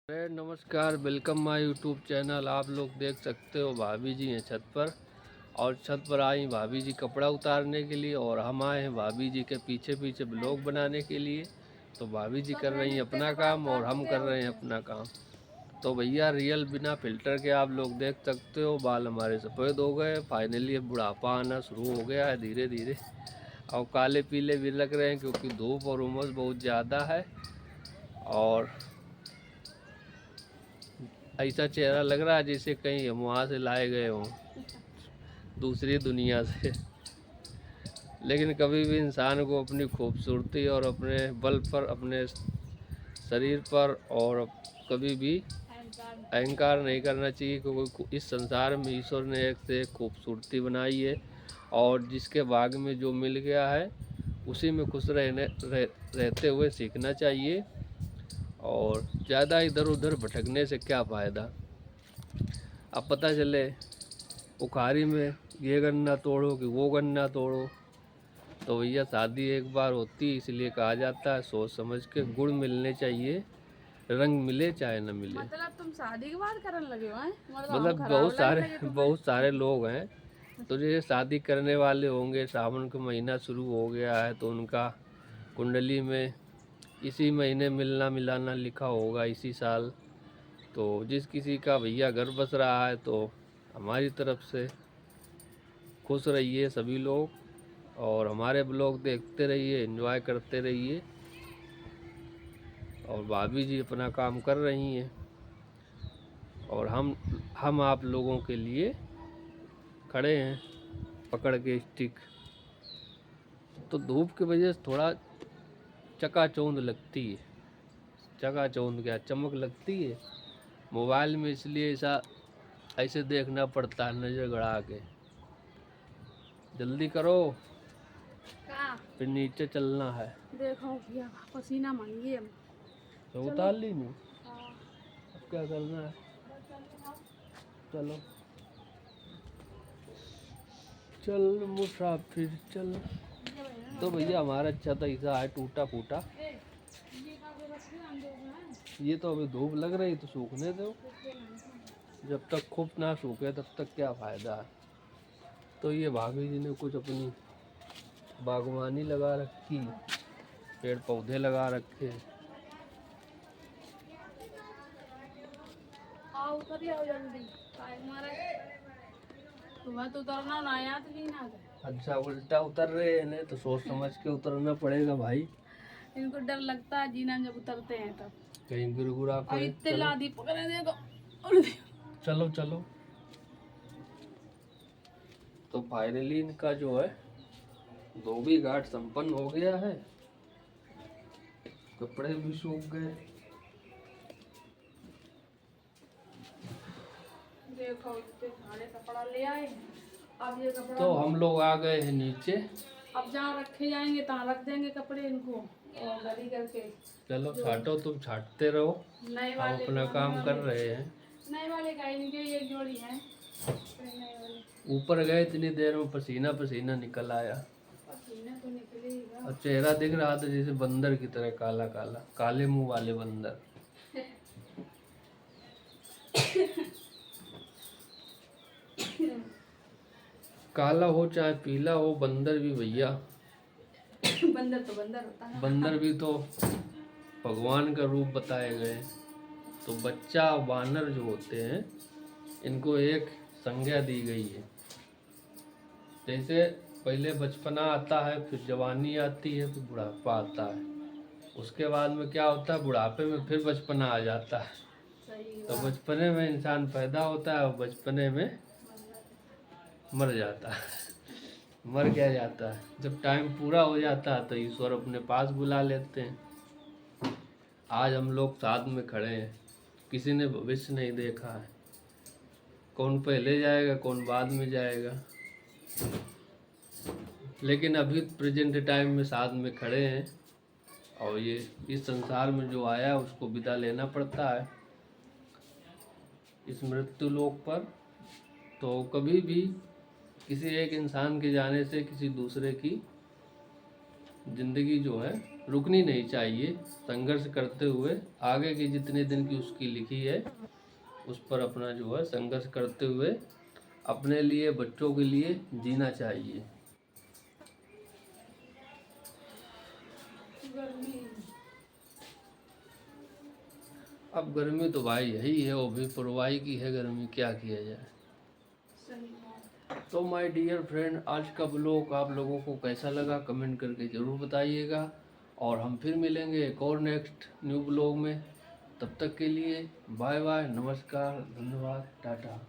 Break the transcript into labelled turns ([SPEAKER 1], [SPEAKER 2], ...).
[SPEAKER 1] नमस्कार, welcome my YouTube channel. आप लोग देख सकते हो भाभी जी हैं छत पर, और छत पर आई भाभी जी कपड़ा उतारने के लिए, और हम आए हैं भाभी जी के पीछे पीछे ब्लॉग बनाने के लिए। तो भाभी जी कर रही हैं अपना काम और हम कर रहे हैं अपना काम। तो भैया रियल बिना फिल्टर के आप लोग देख सकते हो, बाल हमारे सफ़ेद हो गए। फाइनली अब बुढ़ापा आना शुरू हो गया है धीरे धीरे, और काले पीले भी लग रहे हैं क्योंकि धूप और उमस बहुत ज़्यादा है। और ऐसा चेहरा लग रहा है जैसे कहीं हम वहाँ से लाए गए हों, दूसरी दुनिया से। लेकिन कभी भी इंसान को अपनी खूबसूरती और अपने बल पर, अपने शरीर पर, और कभी भी अहंकार नहीं करना चाहिए, क्योंकि इस संसार में ईश्वर ने एक से एक खूबसूरती बनाई है, और जिसके भाग में जो मिल गया है उसी में खुश रहते हुए सीखना चाहिए। और ज़्यादा इधर उधर भटकने से क्या फ़ायदा। अब पता चले उखारी में ये गन्ना तोड़ो कि वो गन्ना तोड़ो। तो भैया शादी एक बार होती है, इसलिए कहा जाता है सोच समझ के गुण मिलने चाहिए, रंग मिले चाहे न मिले।
[SPEAKER 2] मतलब तुम शादी के बाद करने लगे हो?
[SPEAKER 1] मतलब बहुत सारे लोग हैं। तो जैसे शादी करने वाले होंगे, सावन का महीना शुरू हो गया है तो उनका कुंडली में इसी महीने मिलना मिलाना लिखा होगा, इसी साल। तो जिस किसी का भैया घर बस रहा है, तो हमारी तरफ से खुश रहिए सभी लोग, और हमारे ब्लॉग देखते रहिए, एंजॉय करते रहिए। और भाभी जी अपना काम कर रही हैं, और हम आप लोगों के लिए खड़े हैं पकड़ के स्टिक। तो धूप की वजह से थोड़ा चकाचौंध लगती है, चकाचौंध क्या चमक लगती है मोबाइल में, इसलिए ऐसे देखना पड़ता है नज़र गड़ा के। जल्दी करो, फिर नीचे चलना है।
[SPEAKER 2] देखो भैया पसीना मांगी हम।
[SPEAKER 1] तो उतार ली नहीं, अब क्या करना है, चलो चल मुसाफिर चल। तो भैया हमारा छत ऐसा है टूटा फूटा। ये तो अभी धूप लग रही तो सूखने दो, जब तक खूब ना सूखे तब तक क्या फ़ायदा है। तो ये भाभी जी ने कुछ अपनी बागवानी लगा रखी, पेड़ पौधे लगा रखे।
[SPEAKER 2] आओ जल्दी। तुम्हें तो उतरना ना आया तो नहीं ना।
[SPEAKER 1] अच्छा उल्टा उतर रहे हैं, तो सोच समझ के उतरना पड़ेगा भाई।
[SPEAKER 2] इनको डर लगता है जीना जब उतरते हैं तब
[SPEAKER 1] कहीं गिरगुरा पड़े।
[SPEAKER 2] इतने लादी पकड़े देखो।
[SPEAKER 1] चलो चलो। तो फाइनली इनका जो है धोबी घाट संपन्न हो गया है, कपड़े भी सूख गए।
[SPEAKER 2] देखो इतने सारे कपड़ा ले आए। अब ये कपड़ा
[SPEAKER 1] तो हम लोग आ गए हैं नीचे।
[SPEAKER 2] अब जहाँ रखे जाएंगे तहाँ रख देंगे कपड़े इनको, और गली करके।
[SPEAKER 1] चलो छाटो, तुम छाटते रहो, हम अपना काम कर रहे हैं।
[SPEAKER 2] नए वाले का इनके ये जोड़ी है।
[SPEAKER 1] ऊपर गए इतनी देर में पसीना पसीना निकल आया,
[SPEAKER 2] पसीना तो निकलेगा।
[SPEAKER 1] और चेहरा दिख रहा था जैसे बंदर की तरह, काला काला, काले मुंह वाले बंदर। काला हो चाहे पीला हो, बंदर भी भैया
[SPEAKER 2] बंदर तो बंदर होता है।
[SPEAKER 1] बंदर भी तो भगवान का रूप बताए गए। तो बच्चा वानर जो होते हैं, इनको एक संज्ञा दी गई है। जैसे पहले बचपना आता है, फिर जवानी आती है, फिर बुढ़ापा आता है। उसके बाद में क्या होता है, बुढ़ापे में फिर बचपना आ जाता है। तो बचपने में इंसान पैदा होता है और बचपने में मर जाता है। मर क्या जाता है, जब टाइम पूरा हो जाता है तो ईश्वर अपने पास बुला लेते हैं। आज हम लोग साथ में खड़े हैं, किसी ने भविष्य नहीं देखा है, कौन पहले जाएगा कौन बाद में जाएगा, लेकिन अभी प्रेजेंट टाइम में साथ में खड़े हैं। और ये इस संसार में जो आया है उसको विदा लेना पड़ता है इस मृत्यु लोक पर। तो कभी भी किसी एक इंसान के जाने से किसी दूसरे की ज़िंदगी जो है रुकनी नहीं चाहिए। संघर्ष करते हुए आगे की जितने दिन की उसकी लिखी है उस पर अपना जो है संघर्ष करते हुए अपने लिए, बच्चों के लिए जीना चाहिए। अब गर्मी तो भाई यही है, वो भी पुरवाई की है गर्मी, क्या किया जाए। तो माय डियर फ्रेंड, आज का ब्लॉग आप लोगों को कैसा लगा कमेंट करके ज़रूर बताइएगा, और हम फिर मिलेंगे एक और नेक्स्ट न्यू ब्लॉग में। तब तक के लिए बाय बाय, नमस्कार, धन्यवाद, टाटा।